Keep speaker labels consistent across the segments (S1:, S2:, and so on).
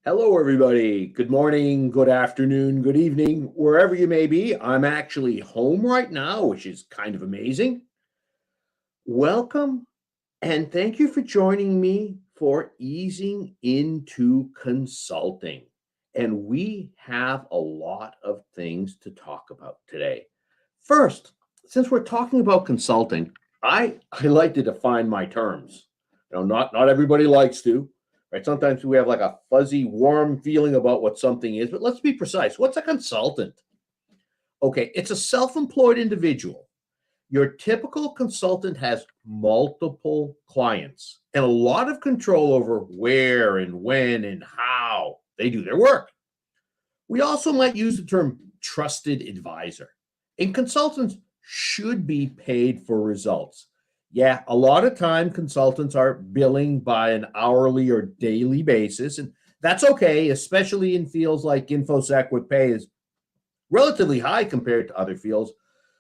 S1: Hello, everybody. Good morning, good afternoon, good evening, wherever you may be. I'm actually home right now, which is kind of amazing. Welcome and thank you for joining me for Easing into Consulting. And we have a lot of things to talk about today. First, since we're talking about consulting, I like to define my terms. Not everybody likes to, right? Sometimes we have like a fuzzy, warm feeling about what something is, but let's be precise. What's a consultant? Okay, it's a self-employed individual. Your typical consultant has multiple clients and a lot of control over where and when and how they do their work. We also might use the term trusted advisor. And consultants should be paid for results. Yeah, a lot of time consultants are billing by an hourly or daily basis, and that's okay, especially in fields like Infosec, where pay is relatively high compared to other fields.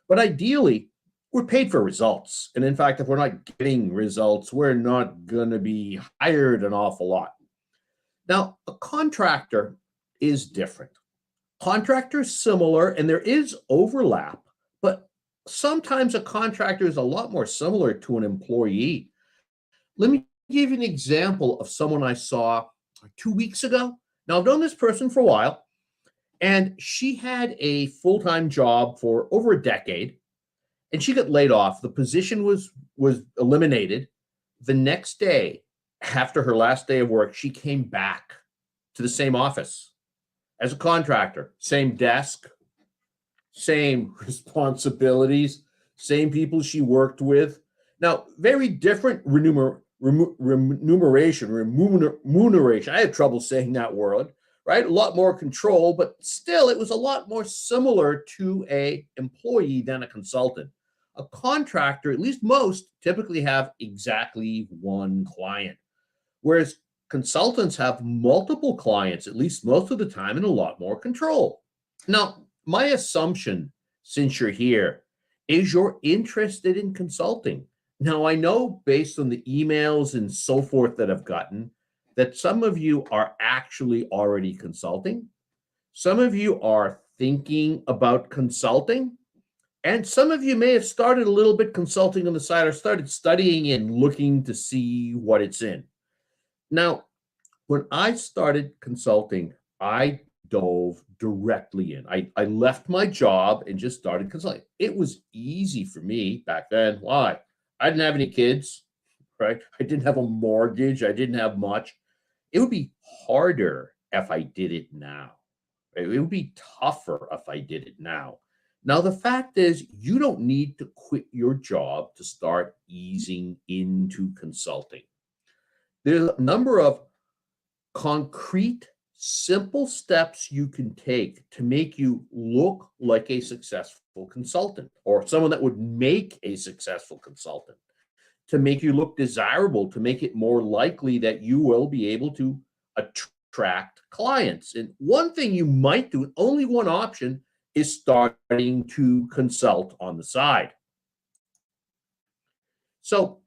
S1: But ideally, we're paid for results. And in fact, if we're not getting results, we're not going to be hired an awful lot. Now, a contractor is different. Contractors similar, and there is overlap, but sometimes a contractor is a lot more similar to an employee. Let me give you an example of someone I saw 2 weeks ago. Now, I've known this person for a while, and she had a full-time job for over a decade, and she got laid off. The position was eliminated. The next day, after her last day of work, she came back to the same office as a contractor, same desk, same responsibilities, same people she worked with. Now, very different remuneration. I had trouble saying that word, right? A lot more control, but still, it was a lot more similar to a employee than a consultant. A contractor, at least most, typically have exactly one client, whereas consultants have multiple clients, at least most of the time, and a lot more control. Now, my assumption, since you're here, is you're interested in consulting. Now, I know based on the emails and so forth that I've gotten, that some of you are actually already consulting. Some of you are thinking about consulting. And some of you may have started a little bit consulting on the side or started studying and looking to see what it's in. Now, when I started consulting, I dove directly in. I left my job and just started consulting. It was easy for me back then. Why? I didn't have any kids, right? I didn't have a mortgage. I didn't have much. It would be harder if I did it now. It would be tougher if I did it now. Now, the fact is, you don't need to quit your job to start easing into consulting. There's a number of concrete, simple steps you can take to make you look like a successful consultant or someone that would make a successful consultant, to make you look desirable, to make it more likely that you will be able to attract clients. And one thing you might do, only one option, is starting to consult on the side. So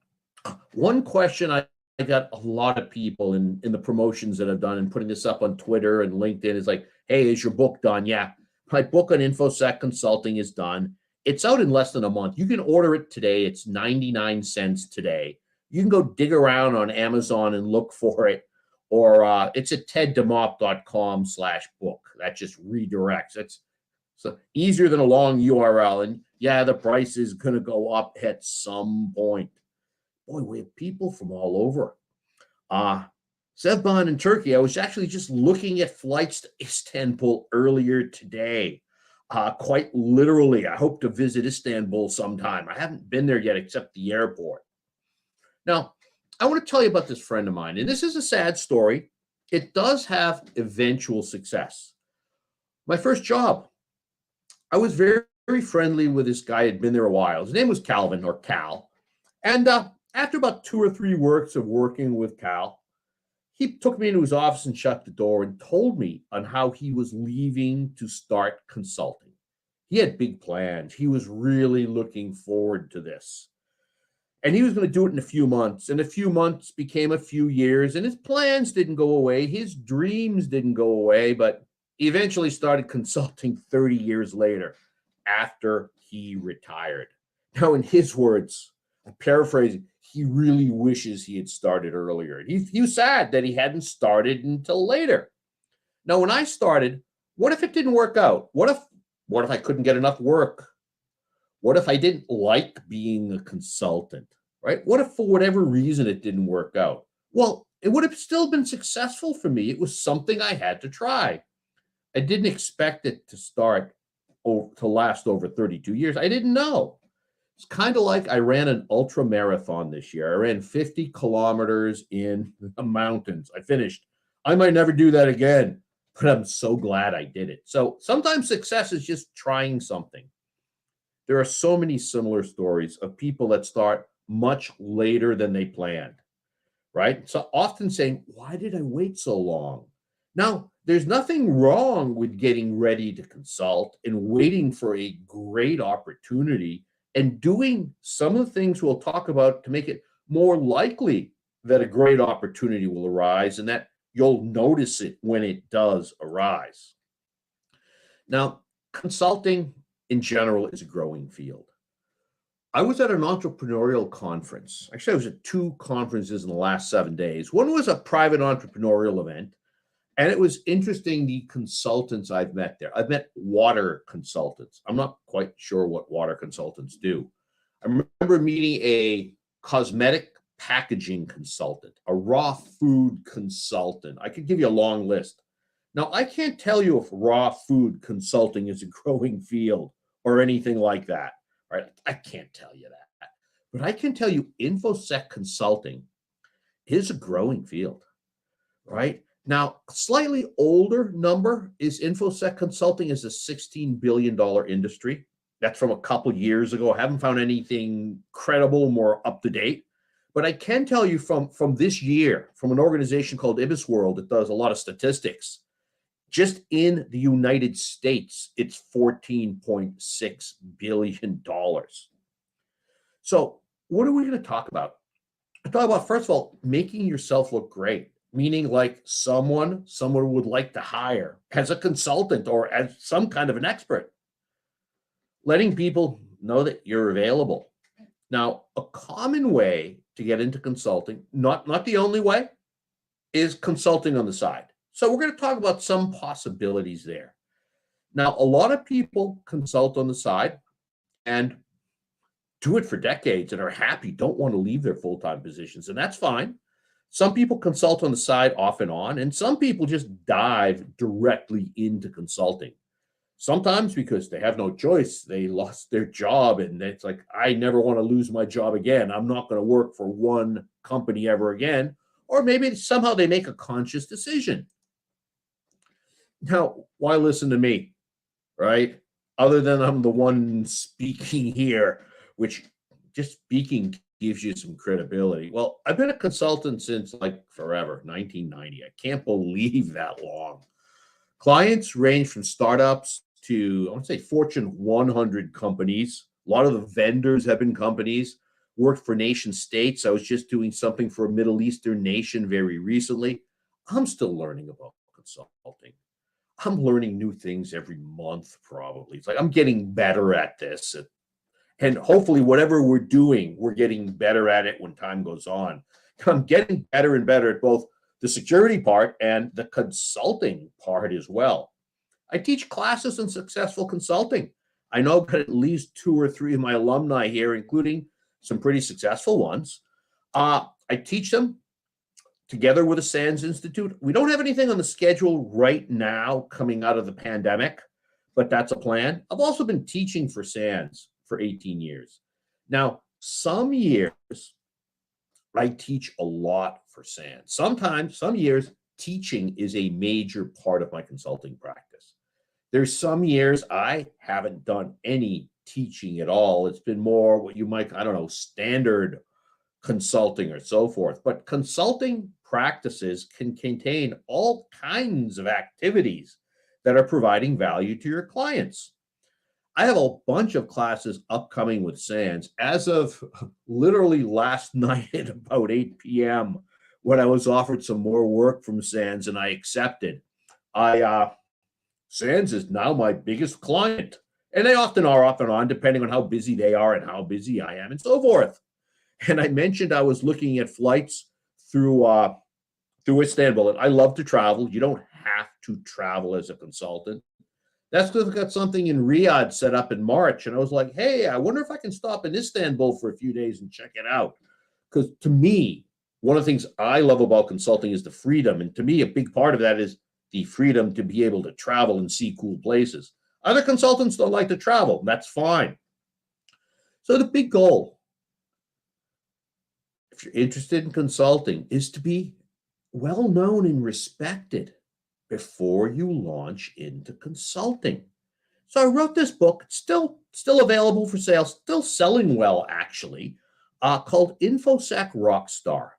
S1: one question I got a lot of people in the promotions that I've done and putting this up on Twitter and LinkedIn is like, hey, is your book done? Yeah, my book on Infosec Consulting is done. It's out in less than a month. You can order it today. It's 99 cents today. You can go dig around on Amazon and look for it, or it's at teddemop.com/book. That just redirects. It's so easier than a long URL. And yeah, the price is going to go up at some point. Boy, we have people from all over. Sevban in Turkey, I was actually just looking at flights to Istanbul earlier today. Quite literally, I hope to visit Istanbul sometime. I haven't been there yet except the airport. Now, I want to tell you about this friend of mine, and this is a sad story. It does have eventual success. My first job, I was very, very friendly with this guy. Had been there a while. His name was Calvin, or Cal. And after about 2 or 3 weeks of working with Cal, he took me into his office and shut the door and told me on how he was leaving to start consulting. He had big plans. He was really looking forward to this. And he was going to do it in a few months. And a few months became a few years. And his plans didn't go away. His dreams didn't go away. But he eventually started consulting 30 years later after he retired. Now, in his words, I'm paraphrasing, he really wishes he had started earlier. He was sad that he hadn't started until later. Now, when I started, what if it didn't work out? What if I couldn't get enough work? What if I didn't like being a consultant, right? What if for whatever reason it didn't work out? Well, it would have still been successful for me. It was something I had to try. I didn't expect it to last over 32 years. I didn't know. It's kind of like I ran an ultra marathon this year. I ran 50 kilometers in the mountains. I finished. I might never do that again, but I'm so glad I did it. So sometimes success is just trying something. There are so many similar stories of people that start much later than they planned, right? So often saying, why did I wait so long? Now, there's nothing wrong with getting ready to consult and waiting for a great opportunity and doing some of the things we'll talk about to make it more likely that a great opportunity will arise and that you'll notice it when it does arise. Now, consulting in general is a growing field. I was at an entrepreneurial conference. Actually, I was at two conferences in the last 7 days. One was a private entrepreneurial event, and it was interesting the consultants I've met there. I've met water consultants. I'm not quite sure what water consultants do. I remember meeting a cosmetic packaging consultant, a raw food consultant. I could give you a long list. Now, I can't tell you if raw food consulting is a growing field or anything like that, right? I can't tell you that. But I can tell you Infosec consulting is a growing field, right? Now, slightly older number is Infosec consulting is a $16 billion industry. That's from a couple years ago. I haven't found anything credible, more up to date. But I can tell you from this year, from an organization called Ibis World that does a lot of statistics, just in the United States, it's $14.6 billion. So what are we going to talk about? I talk about, first of all, making yourself look great, meaning like someone would like to hire as a consultant or as some kind of an expert. Letting people know that you're available. Now, a common way to get into consulting, not the only way, is consulting on the side. So we're going to talk about some possibilities there. Now, a lot of people consult on the side and do it for decades and are happy, don't want to leave their full-time positions, and that's fine. Some people consult on the side off and on, and some people just dive directly into consulting. Sometimes because they have no choice, they lost their job, and it's like, I never want to lose my job again. I'm not going to work for one company ever again. Or maybe somehow they make a conscious decision. Now, why listen to me, right? Other than I'm the one speaking here, which just speaking gives you some credibility. Well, I've been a consultant since like forever, 1990. I can't believe that long. Clients range from startups to, I want to say, Fortune 100 companies. A lot of the vendors have been companies. Worked for nation states. I was just doing something for a Middle Eastern nation very recently. I'm still learning about consulting. I'm learning new things every month, probably. It's like I'm getting better at this. And hopefully, whatever we're doing, we're getting better at it when time goes on. I'm getting better and better at both the security part and the consulting part as well. I teach classes in successful consulting. I know I've got at least 2 or 3 of my alumni here, including some pretty successful ones. I teach them together with the SANS Institute. We don't have anything on the schedule right now coming out of the pandemic, but that's a plan. I've also been teaching for SANS for 18 years. Now, some years, I teach a lot for SANS. Sometimes, some years, teaching is a major part of my consulting practice. There's some years I haven't done any teaching at all. It's been more what you might, I don't know, standard consulting or so forth. But consulting practices can contain all kinds of activities that are providing value to your clients. I have a bunch of classes upcoming with SANS as of literally last night at about 8 p.m. when I was offered some more work from SANS and I accepted. SANS is now my biggest client. And they often are off and on, depending on how busy they are and how busy I am and so forth. And I mentioned I was looking at flights through Istanbul. And I love to travel. You don't have to travel as a consultant. That's because I've got something in Riyadh set up in March. And I was like, hey, I wonder if I can stop in Istanbul for a few days and check it out. Because to me, one of the things I love about consulting is the freedom. And to me, a big part of that is the freedom to be able to travel and see cool places. Other consultants don't like to travel. That's fine. So the big goal, if you're interested in consulting, is to be well known and respected before you launch into consulting. So I wrote this book. It's still available for sale, still selling well, actually, called Infosec Rockstar.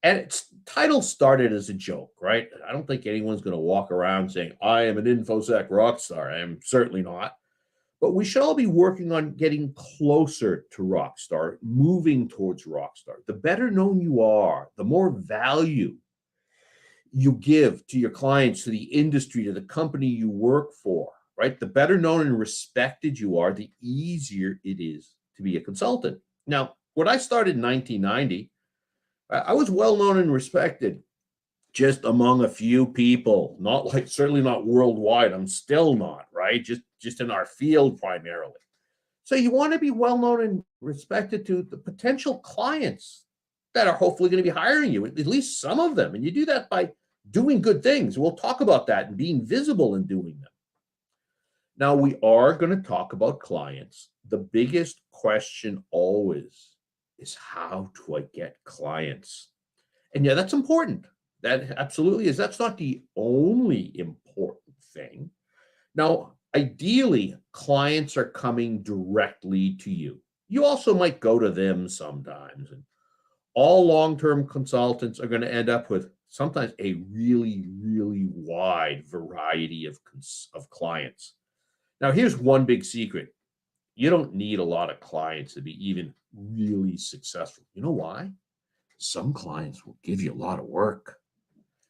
S1: And its title started as a joke, right? I don't think anyone's going to walk around saying, I am an Infosec rockstar. I am certainly not. But we should all be working on getting closer to rockstar, moving towards rockstar. The better known you are, the more value you give to your clients, to the industry, to the company you work for, right? The better known and respected you are, the easier it is to be a consultant. Now, when I started in 1990, I was well known and respected just among a few people, certainly not worldwide. I'm still not, right? Just in our field primarily. So you want to be well known and respected to the potential clients that are hopefully going to be hiring you, at least some of them. And you do that by doing good things. We'll talk about that and being visible in doing them. Now, we are going to talk about clients. The biggest question always is, how do I get clients? And yeah, that's important. That absolutely is. That's not the only important thing. Now, ideally, clients are coming directly to you. You also might go to them sometimes. And all long-term consultants are going to end up with sometimes a really, really wide variety of clients. Now, here's one big secret. You don't need a lot of clients to be even really successful. You know why? Some clients will give you a lot of work.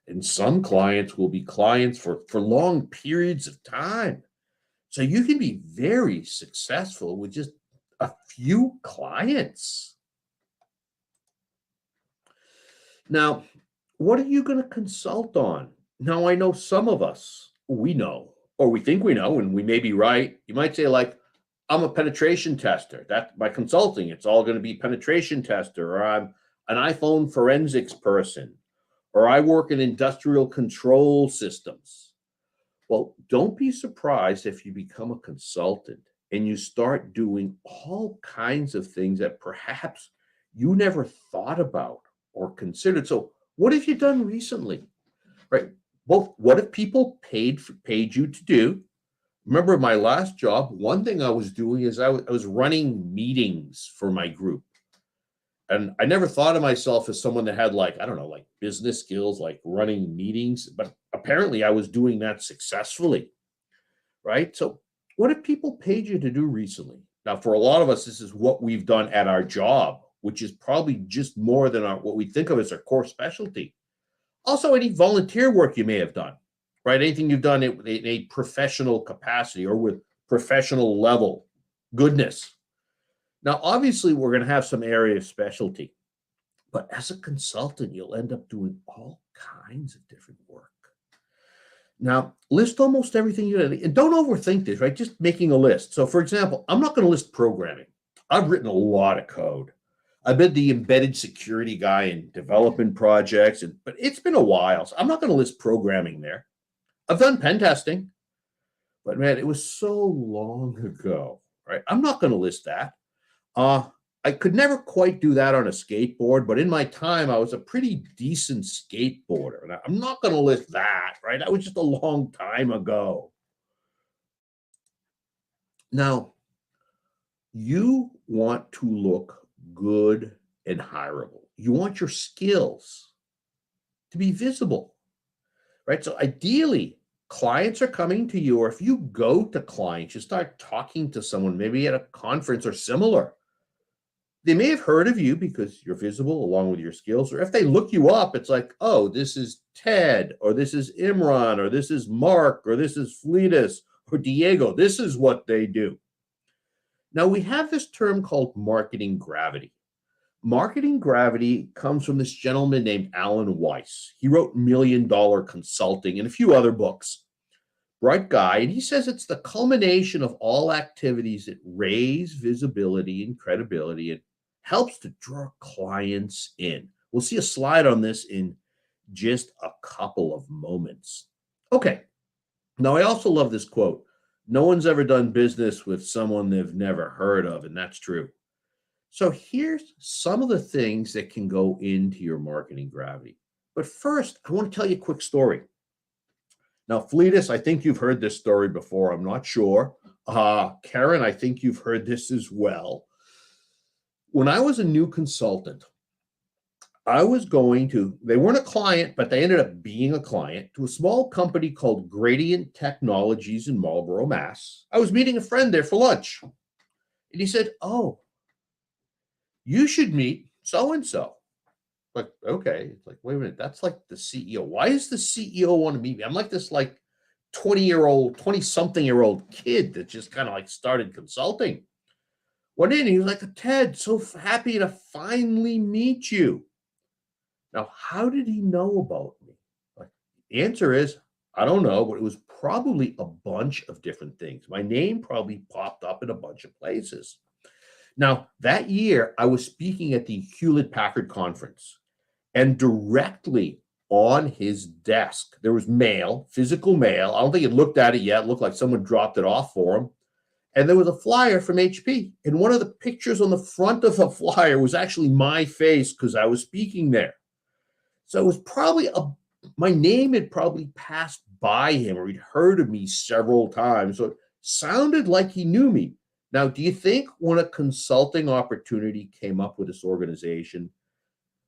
S1: And some clients will be clients for long periods of time. So you can be very successful with just a few clients. Now, what are you going to consult on? Now, I know some of us, we know, or we think we know, and we may be right. You might say, like, I'm a penetration tester. That's my consulting. It's all going to be penetration tester, or I'm an iPhone forensics person, or I work in industrial control systems. Well, don't be surprised if you become a consultant and you start doing all kinds of things that perhaps you never thought about or considered. So what have you done recently? Right? Both what have people paid you to do? Remember my last job, one thing I was doing is I was running meetings for my group. And I never thought of myself as someone that had, like, I don't know, like business skills, like running meetings, but apparently I was doing that successfully, right? So what have people paid you to do recently? Now, for a lot of us, this is what we've done at our job, which is probably just more than what we think of as our core specialty. Also, any volunteer work you may have done, right? Anything you've done in a professional capacity or with professional level goodness. Now, obviously, we're going to have some area of specialty, but as a consultant, you'll end up doing all kinds of different work. Now, list almost everything you do, and don't overthink this, right? Just making a list. So, for example, I'm not going to list programming. I've written a lot of code. I've been the embedded security guy in development projects, but it's been a while, so I'm not going to list programming there. I've done pen testing, but man, it was so long ago, right? I'm not going to list that. I could never quite do that on a skateboard, but in my time, I was a pretty decent skateboarder. And I'm not going to list that, right? That was just a long time ago. Now, you want to look good and hireable. You want your skills to be visible, right? So ideally, clients are coming to you, or if you go to clients, you start talking to someone, maybe at a conference or similar, they may have heard of you because you're visible along with your skills. Or if they look you up, it's like, oh, this is Ted, or this is Imran, or this is Mark, or this is Fleetus, or Diego. This is what they do. Now, we have this term called marketing gravity. Marketing gravity comes from this gentleman named Alan Weiss. He wrote $1 Million Consulting and a few other books. Bright guy, and he says it's the culmination of all activities that raise visibility and credibility and helps to draw clients in. We'll see a slide on this in just a couple of moments. Okay, now I also love this quote. No one's ever done business with someone they've never heard of, and that's true. So here's some of the things that can go into your marketing gravity. But first, I want to tell you a quick story. Now, Fleetus, I think you've heard this story before. I'm not sure. Karen, I think you've heard this as well. When I was a new consultant, I was going to, they weren't a client, but they ended up being a client, to a small company called Gradient Technologies in Marlborough, Mass. I was meeting a friend there for lunch. And he said, oh, you should meet so-and-so. Like, okay. It's like, wait a minute, that's like the CEO. Why does the CEO want to meet me? I'm like this 20-something-year-old kid that just kind of like started consulting. Went in, he was like, Ted, so happy to finally meet you. Now, how did he know about me? Like, the answer is, I don't know, but it was probably a bunch of different things. My name probably popped up in a bunch of places. Now, that year, I was speaking at the Hewlett-Packard conference, and directly on his desk, there was mail, physical mail. I don't think he looked at it yet. It looked like someone dropped it off for him. And there was a flyer from HP. And one of the pictures on the front of the flyer was actually my face because I was speaking there. So it was probably my name had probably passed by him, or he'd heard of me several times. So it sounded like he knew me. Now, do you think when a consulting opportunity came up with this organization,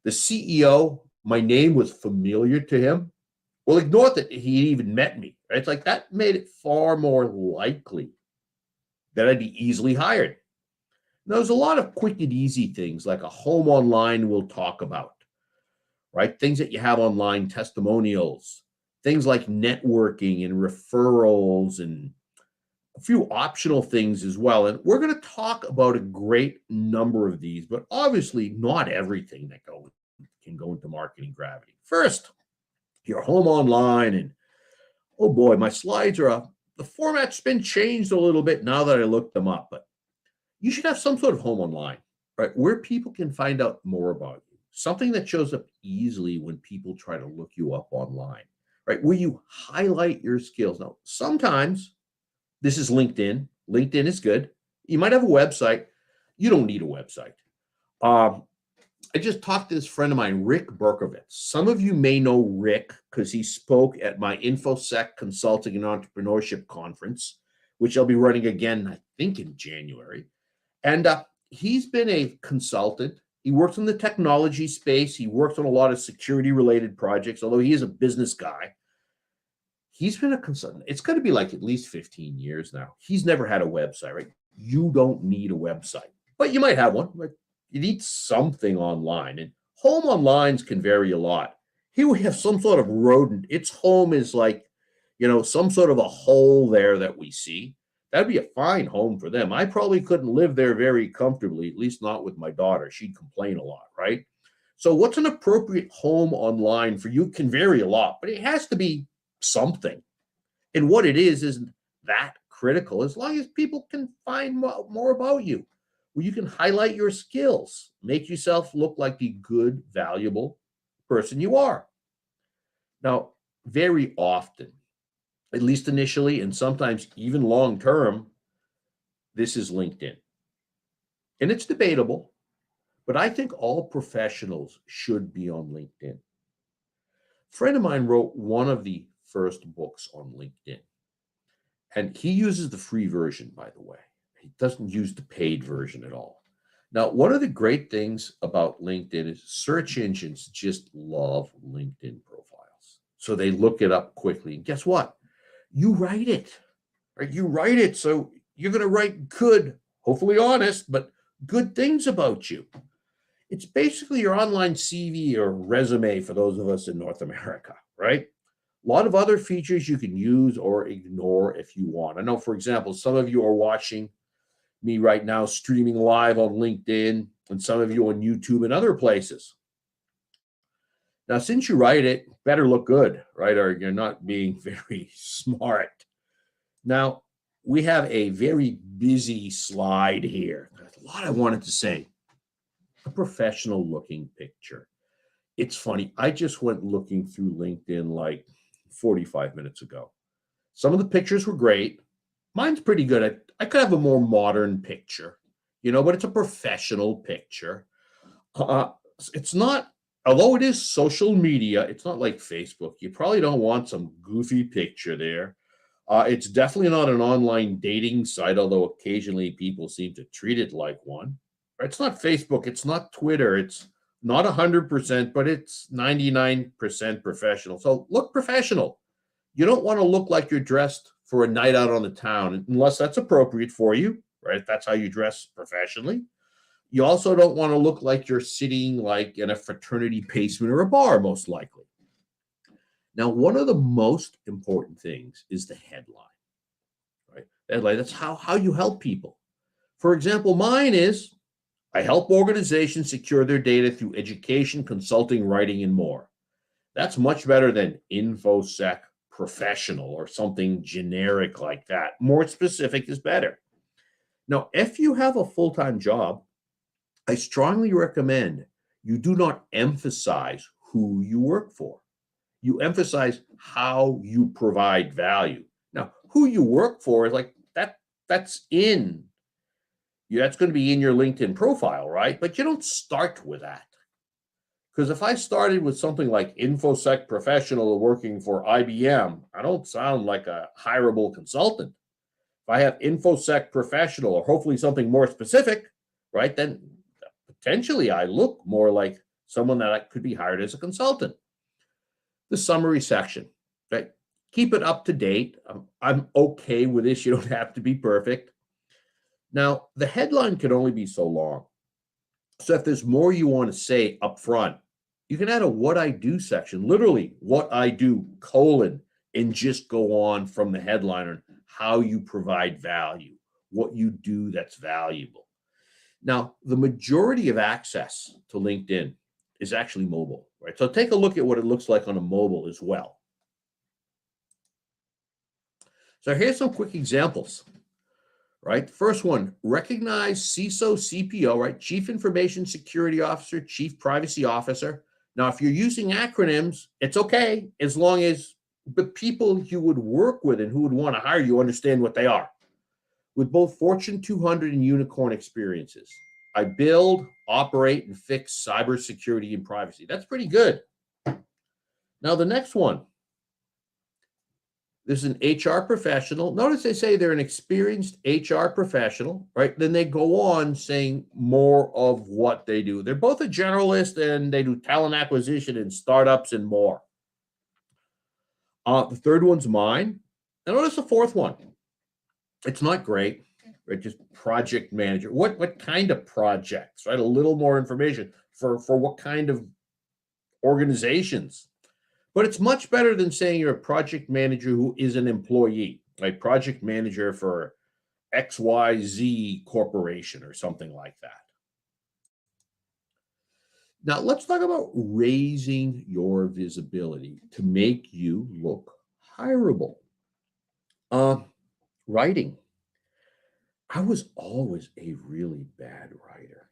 S1: the CEO, my name was familiar to him? Well, ignore that he even met me. Right? It's like that made it far more likely that I'd be easily hired. Now, there's a lot of quick and easy things like a home online we'll talk about, right? Things that you have online, testimonials, things like networking and referrals, and a few optional things as well. And we're going to talk about a great number of these, but obviously not everything that can go into marketing gravity. First, your home online, and oh boy, my slides are the format's been changed a little bit now that I looked them up, but you should have some sort of home online, right? Where people can find out more about you. Something that shows up easily when people try to look you up online, right? Where you highlight your skills. Now, sometimes this is LinkedIn. LinkedIn is good. You might have a website. You don't need a website. I just talked to this friend of mine, Rick Berkovitz. Some of you may know Rick because he spoke at my Infosec Consulting and Entrepreneurship Conference, which I'll be running again, I think, in January. And he's been a consultant. He works in the technology space. He works on a lot of security-related projects, although he is a business guy. He's been a consultant. It's going to be like at least 15 years now. He's never had a website, right? You don't need a website, but you might have one. Like, you need something online, and home onlines can vary a lot. Here we have some sort of rodent. Its home is like, some sort of a hole there that we see. That'd be a fine home for them. I probably couldn't live there very comfortably, at least not with my daughter. She'd complain a lot, right? So what's an appropriate home online for you can vary a lot, but it has to be something. And what it is isn't that critical as long as people can find more about you. Well, you can highlight your skills, make yourself look like the good, valuable person you are. Now, very often, at least initially, and sometimes even long term, this is LinkedIn. And it's debatable, but I think all professionals should be on LinkedIn. A friend of mine wrote one of the first books on LinkedIn. And he uses the free version, by the way. He doesn't use the paid version at all. Now, one of the great things about LinkedIn is search engines just love LinkedIn profiles. So they look it up quickly. And guess what? You write it, right? You write it. So you're going to write good, hopefully honest, but good things about you. It's basically your online CV or resume for those of us in North America, right? A lot of other features you can use or ignore if you want. I know, for example, some of you are watching me right now streaming live on LinkedIn, and some of you on YouTube and other places. Now, since you write it, better look good, right? Or you're not being very smart. Now, we have a very busy slide here. There's a lot I wanted to say. A professional looking picture. It's funny. I just went looking through LinkedIn like 45 minutes ago. Some of the pictures were great. Mine's pretty good. I could have a more modern picture, but it's a professional picture. Uh, it's not, although it is social media, it's not like Facebook. You probably don't want some goofy picture there. It's definitely not an online dating site, although occasionally people seem to treat it like one. It's not Facebook. It's not Twitter. It's not 100%, but it's 99% professional. So look professional. You don't want to look like you're dressed for a night out on the town, unless that's appropriate for you, right? That's how you dress professionally. You also don't want to look like you're sitting like in a fraternity basement or a bar, most likely. Now, one of the most important things is the headline, right? Headline, that's how you help people. For example, mine is, I help organizations secure their data through education, consulting, writing, and more. That's much better than Infosec professional or something generic like that. More specific is better. Now, if you have a full-time job, I strongly recommend you do not emphasize who you work for. You emphasize how you provide value. Now, who you work for is like that's in, that's going to be in your LinkedIn profile, right? But you don't start with that. Because if I started with something like Infosec professional working for IBM, I don't sound like a hireable consultant. If I have Infosec professional or hopefully something more specific, right, then potentially I look more like someone that could be hired as a consultant. The summary section, right? Keep it up to date. I'm okay with this. You don't have to be perfect. Now, the headline can only be so long. So if there's more you want to say up front, you can add a what I do section, literally what I do, and just go on from the headline on how you provide value, what you do that's valuable. Now, the majority of access to LinkedIn is actually mobile, right? So take a look at what it looks like on a mobile as well. So here's some quick examples, right? First one, recognize CISO, CPO, right? Chief Information Security Officer, Chief Privacy Officer. Now, if you're using acronyms, it's okay, as long as the people you would work with and who would want to hire you understand what they are. With both Fortune 200 and unicorn experiences, I build, operate, and fix cybersecurity and privacy. That's pretty good. Now, the next one. This is an HR professional. Notice they say they're an experienced HR professional, right? Then they go on saying more of what they do. They're both a generalist and they do talent acquisition and startups and more. The third one's mine. And notice the fourth one. It's not great, right? Just project manager. What kind of projects, right? A little more information for what kind of organizations. But it's much better than saying you're a project manager who is an employee, like project manager for XYZ Corporation or something like that. Now, let's talk about raising your visibility to make you look hireable. Writing. I was always a really bad writer.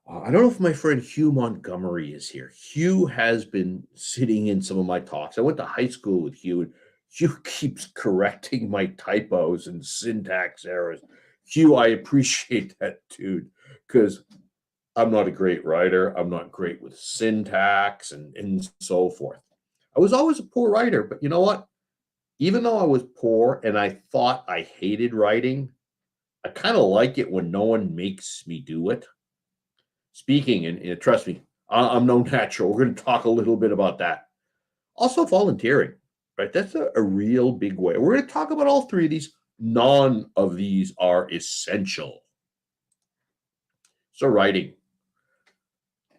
S1: I don't know if my friend Hugh Montgomery is here. Hugh has been sitting in some of my talks. I went to high school with Hugh, and Hugh keeps correcting my typos and syntax errors. Hugh, I appreciate that, dude, because I'm not a great writer. I'm not great with syntax and so forth. I was always a poor writer, but you know what? Even though I was poor and I thought I hated writing, I kind of like it when no one makes me do it. Speaking, and trust me, I'm no natural. We're going to talk a little bit about that. Also, volunteering. right? That's a real big way. We're going to talk about all three of these. None of these are essential. So writing.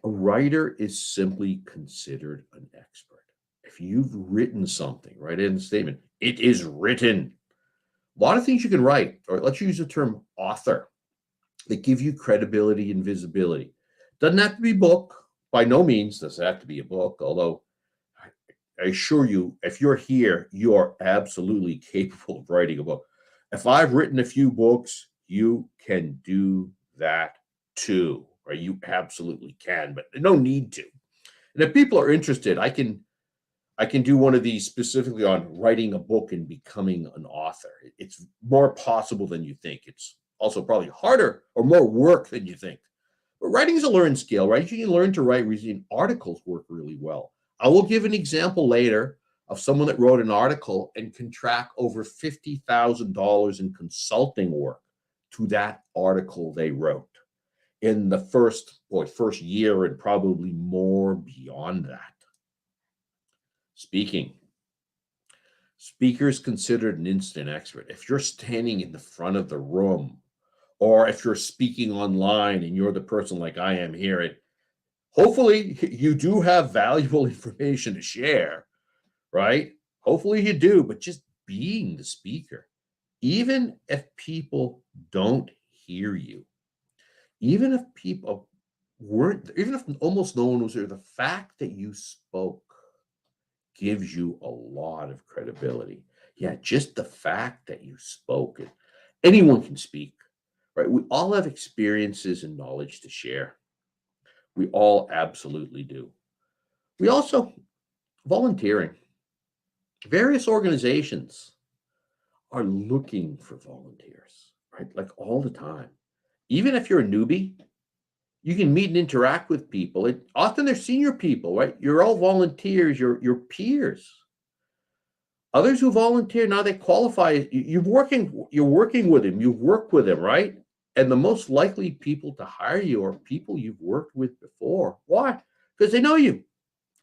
S1: A writer is simply considered an expert. If you've written something, write in the statement, it is written. A lot of things you can write, or let's use the term author, that give you credibility and visibility. Doesn't have to be a book. By no means does it have to be a book, although I assure you, if you're here, you are absolutely capable of writing a book. If I've written a few books, you can do that too, right? You absolutely can, but no need to. And if people are interested, I can do one of these specifically on writing a book and becoming an author. It's more possible than you think. It's also probably harder or more work than you think. But writing is a learned skill, right? You can learn to write. Reading articles work really well. I will give an example later of someone that wrote an article and can track over $50,000 in consulting work to that article they wrote in the first year and probably more beyond that. Speaking. Speaker is considered an instant expert. If you're standing in the front of the room, or if you're speaking online and you're the person like I am here, hopefully you do have valuable information to share, right? Hopefully you do, but just being the speaker, even if people don't hear you, even if people weren't, even if almost no one was there, the fact that you spoke gives you a lot of credibility. Yeah, just the fact that you spoke it. Anyone can speak, right? We all have experiences and knowledge to share. We all absolutely do. We also volunteering. Various organizations are looking for volunteers, right? Like all the time. Even if you're a newbie, you can meet and interact with people. Often they're senior people, right? You're all volunteers, your peers. Others who volunteer now they qualify. You're working with them. You've worked with them, right? And the most likely people to hire you are people you've worked with before. Why? Because they know you.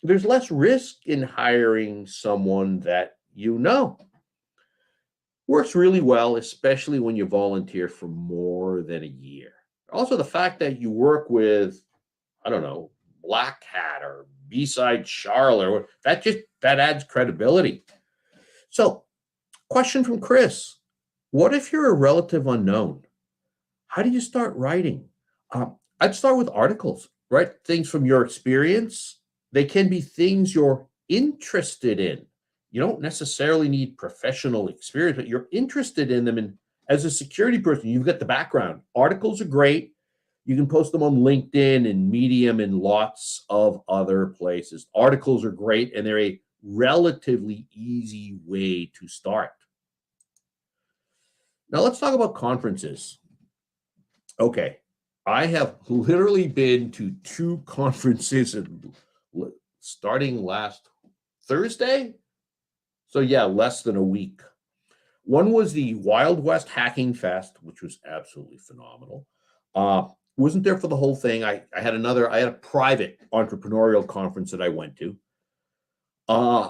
S1: There's less risk in hiring someone that you know. Works really well, especially when you volunteer for more than a year. Also, the fact that you work with, I don't know, Black Hat or B-Side Charlotte, or that adds credibility. So, question from Chris. What if you're a relative unknown? How do you start writing? I'd start with articles, right? Things from your experience. They can be things you're interested in. You don't necessarily need professional experience, but you're interested in them. And as a security person, you've got the background. Articles are great. You can post them on LinkedIn and Medium and lots of other places. Articles are great, and they're a relatively easy way to start. Now let's talk about conferences. Okay, I have literally been to 2 conferences starting last Thursday. So yeah, less than a week. One was the Wild West Hacking Fest, which was absolutely phenomenal. Wasn't there for the whole thing. I had a private entrepreneurial conference that I went to.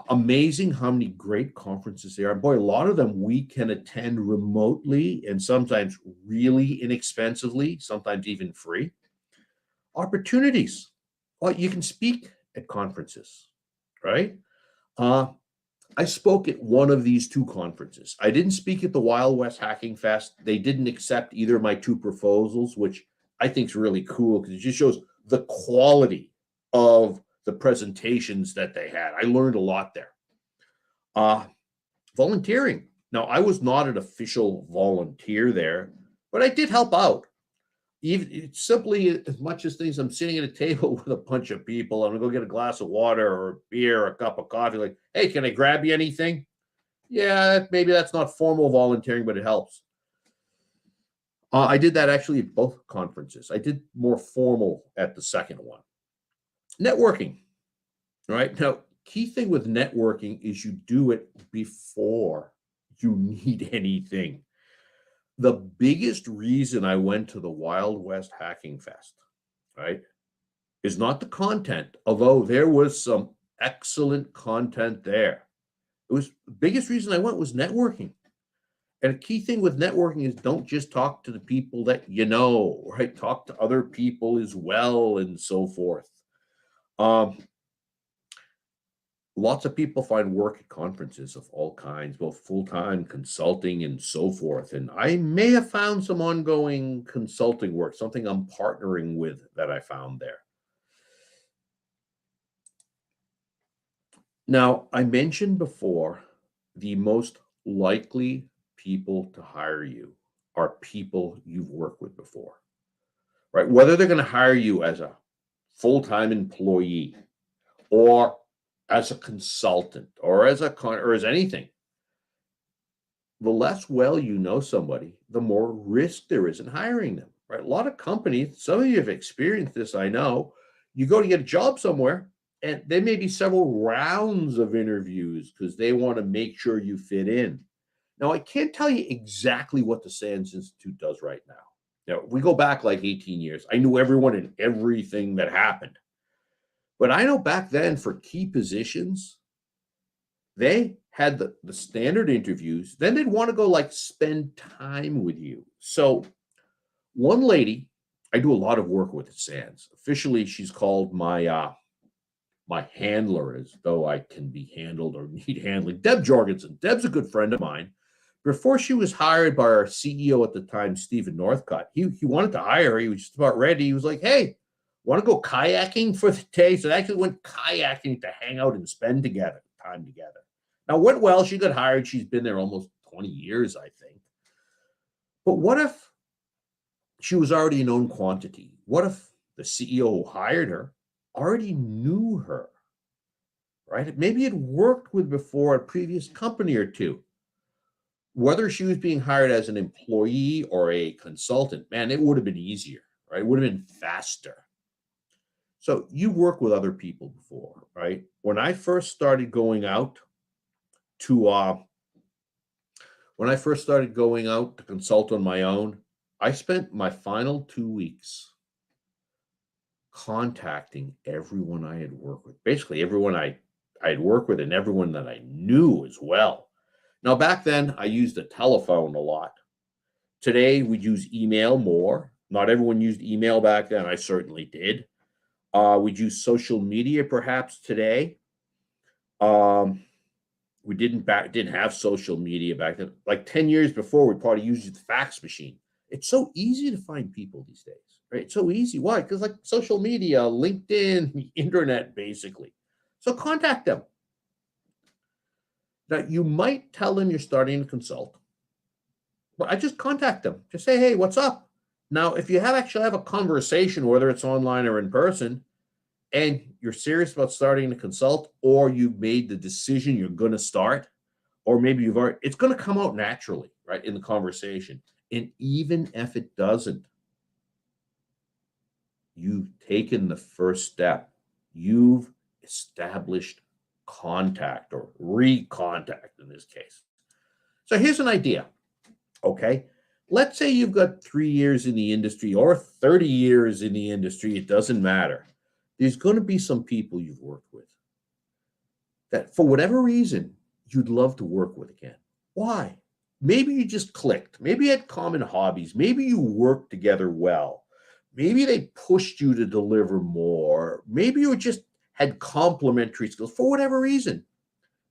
S1: Amazing how many great conferences there are. Boy, a lot of them we can attend remotely and sometimes really inexpensively, sometimes even free. Opportunities. Well, you can speak at conferences, right? Uh, I spoke at one of these 2 conferences. I didn't speak at the Wild West Hacking Fest. They didn't accept either of my 2 proposals, which I think is really cool because it just shows the quality of the presentations that they had. I learned a lot there. Volunteering. Now, I was not an official volunteer there, but I did help out. Even simply as much as things, I'm sitting at a table with a bunch of people. I'm gonna go get a glass of water or a beer or a cup of coffee. Like, hey, can I grab you anything? Yeah, maybe that's not formal volunteering, but it helps. I did that actually at both conferences. I did more formal at the second one. Networking. All right. Now, key thing with networking is you do it before you need anything. The biggest reason I went to the Wild West Hacking Fest, right, is not the content, although there was some excellent content there. It was the biggest reason I went was networking. And a key thing with networking is don't just talk to the people that you know, right? Talk to other people as well and so forth. Um, Lots of people find work at conferences of all kinds, both full-time consulting and so forth. And I may have found some ongoing consulting work, something I'm partnering with that I found there. Now, I mentioned before the most likely people to hire you are people you've worked with before, right? Whether they're going to hire you as a full-time employee or as a consultant or as or as anything, the less well you know somebody, the more risk there is in hiring them, right? A lot of companies, some of you have experienced this, I know. You go to get a job somewhere, and there may be several rounds of interviews because they want to make sure you fit in. Now, I can't tell you exactly what the SANS Institute does right now. Now, we go back like 18 years. I knew everyone and everything that happened. But I know back then for key positions, they had the standard interviews. Then they'd want to go like spend time with you. So one lady, I do a lot of work with at SANS. Officially, she's called my handler, as though I can be handled or need handling. Deb Jorgensen. Deb's a good friend of mine. Before she was hired by our CEO at the time, Stephen Northcott, he wanted to hire her. He was just about ready. He was like, hey, want to go kayaking for the day? So they actually went kayaking to hang out and spend time together. Now, went well. She got hired. She's been there almost 20 years, I think. But what if she was already a known quantity? What if the CEO who hired her already knew her, right? Maybe had worked with before a previous company or two. Whether she was being hired as an employee or a consultant, man, it would have been easier, right? It would have been faster. So you work with other people before, right? When I first started going out to consult on my own, I spent my final 2 weeks contacting everyone I had worked with, basically everyone I had worked with and everyone that I knew as well. Now, back then, I used the telephone a lot. Today, we use email more. Not everyone used email back then. I certainly did. We'd use social media perhaps today. We didn't have social media back then. Like 10 years before, we probably used the fax machine. It's so easy to find people these days, right? It's so easy. Why? Because like social media, LinkedIn, the internet, basically. So contact them. Now, you might tell them you're starting to consult, but I just contact them. Just say, hey, what's up? Now, if you actually have a conversation, whether it's online or in person, and you're serious about starting to consult, or you've made the decision you're going to start, or maybe it's going to come out naturally, right, in the conversation. And even if it doesn't, you've taken the first step. You've established contact or recontact in this case. So here's an idea, okay? Let's say you've got 3 years in the industry or 30 years in the industry. It doesn't matter. There's going to be some people you've worked with that for whatever reason, you'd love to work with again. Why? Maybe you just clicked. Maybe you had common hobbies. Maybe you worked together well. Maybe they pushed you to deliver more. Maybe you just had complementary skills for whatever reason.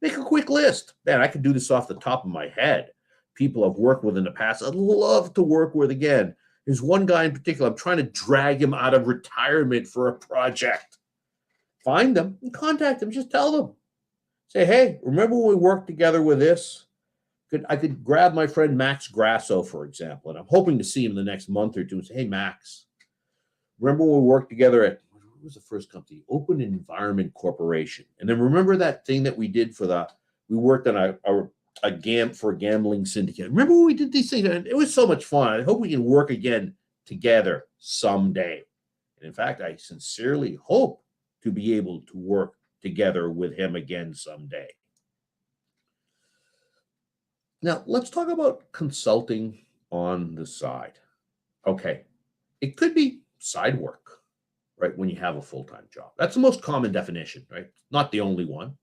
S1: Make a quick list. Man, I could do this off the top of my head. People I've worked with in the past, I'd love to work with again. There's one guy in particular, I'm trying to drag him out of retirement for a project. Find them and contact them. Just tell them. Say, hey, remember when we worked together with this? I could grab my friend Max Grasso, for example, and I'm hoping to see him the next month or two and say, hey, Max, remember when we worked together at, what was the first company? Open Environment Corporation. And then remember that thing that we did we worked on a gambling syndicate. Remember when we did these things? It was so much fun. I hope we can work again together someday. And in fact, I sincerely hope to be able to work together with him again someday. Now, let's talk about consulting on the side. Okay, it could be side work, right, when you have a full-time job. That's the most common definition, right? Not the only one.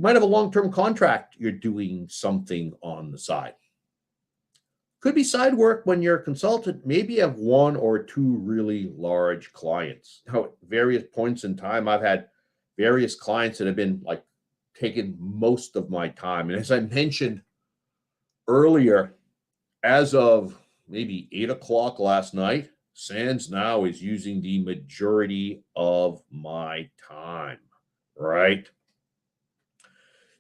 S1: You might have a long-term contract. You're doing something on the side. Could be side work when you're a consultant. Maybe you have one or two really large clients. Now, at various points in time, I've had various clients that have been like taking most of my time. And as I mentioned earlier, as of maybe 8 o'clock last night, Sands now is using the majority of my time, right?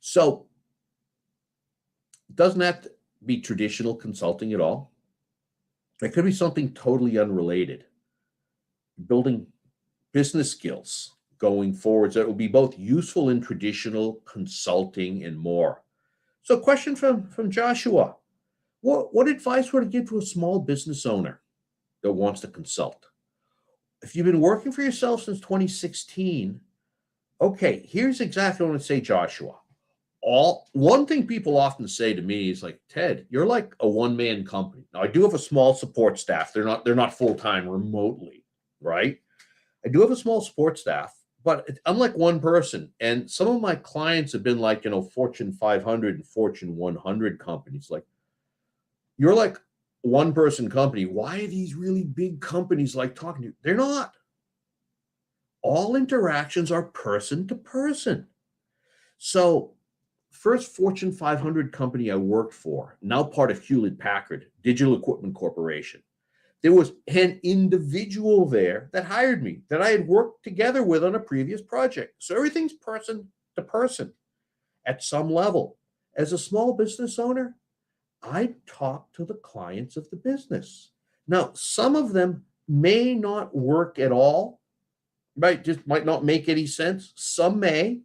S1: So it doesn't have to be traditional consulting at all. It could be something totally unrelated. Building business skills going forward that will be both useful in traditional consulting and more. So question from Joshua. What advice would I give to a small business owner that wants to consult? If you've been working for yourself since 2016, okay, here's exactly what I want to say, Joshua. One thing people often say to me is like, Ted, you're like a one-man company. Now I do have a small support staff. They're not full-time remotely, right? I do have a small support staff, but I'm like one person. And some of my clients have been like, Fortune 500 and Fortune 100 companies. Like, you're like one person company. Why are these really big companies like talking to you? They're not. All interactions are person to person. So first Fortune 500 company I worked for, now part of Hewlett Packard, Digital Equipment Corporation. There was an individual there that hired me that I had worked together with on a previous project. So everything's person to person at some level. As a small business owner, I talk to the clients of the business. Now, some of them may not work at all, right? Just might not make any sense. Some may.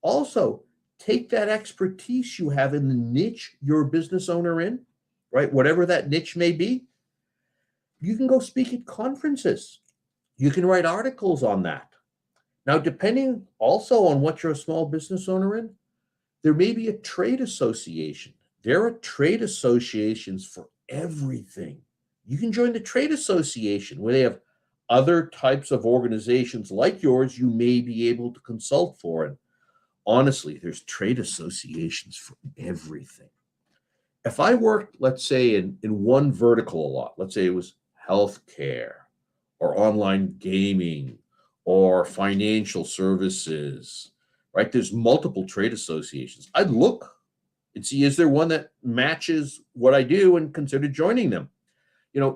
S1: Also, take that expertise you have in the niche you're a business owner in, right? Whatever that niche may be. You can go speak at conferences. You can write articles on that. Now, depending also on what you're a small business owner in, there may be a trade association. There are trade associations for everything. You can join the trade association where they have other types of organizations like yours you may be able to consult for. And honestly, there's trade associations for everything. If I worked, let's say, in one vertical a lot, let's say it was healthcare or online gaming or financial services, right? There's multiple trade associations. I'd look and see, is there one that matches what I do and consider joining them?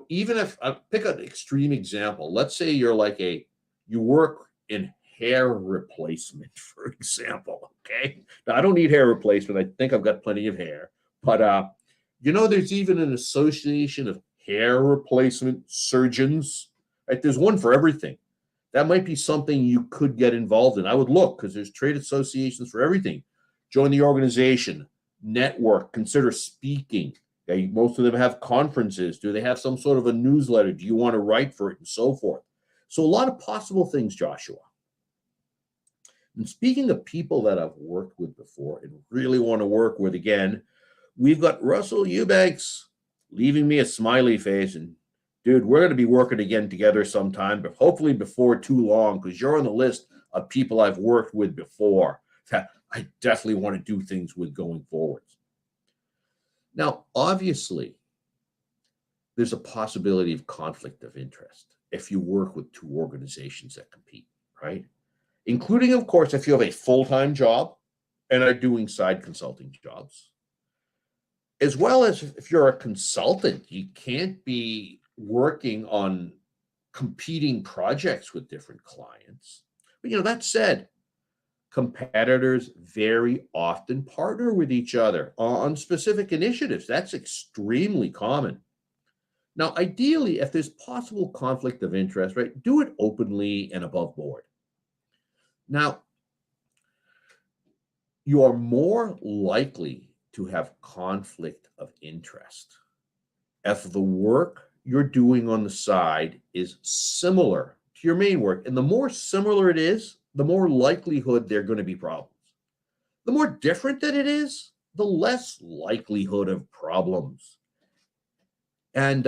S1: Even if I pick an extreme example, let's say you're like you work in hair replacement, for example, okay? Now, I don't need hair replacement. I think I've got plenty of hair. But, there's even an association of hair replacement surgeons, right? There's one for everything. That might be something you could get involved in. I would look because there's trade associations for everything. Join the organization, network, consider speaking. Okay? Most of them have conferences. Do they have some sort of a newsletter? Do you want to write for it and so forth? So a lot of possible things, Joshua. And speaking of people that I've worked with before and really want to work with again, we've got Russell Eubanks leaving me a smiley face. And dude, we're going to be working again together sometime, but hopefully before too long, because you're on the list of people I've worked with before that I definitely want to do things with going forwards. Now, obviously, there's a possibility of conflict of interest if you work with two organizations that compete, right? Including, of course, if you have a full-time job and are doing side consulting jobs, as well as if you're a consultant, you can't be working on competing projects with different clients. But, that said, competitors very often partner with each other on specific initiatives. That's extremely common. Now, ideally, if there's possible conflict of interest, right, do it openly and above board. Now, you are more likely to have conflict of interest if the work you're doing on the side is similar to your main work. And the more similar it is, the more likelihood there are going to be problems. The more different that it is, the less likelihood of problems. And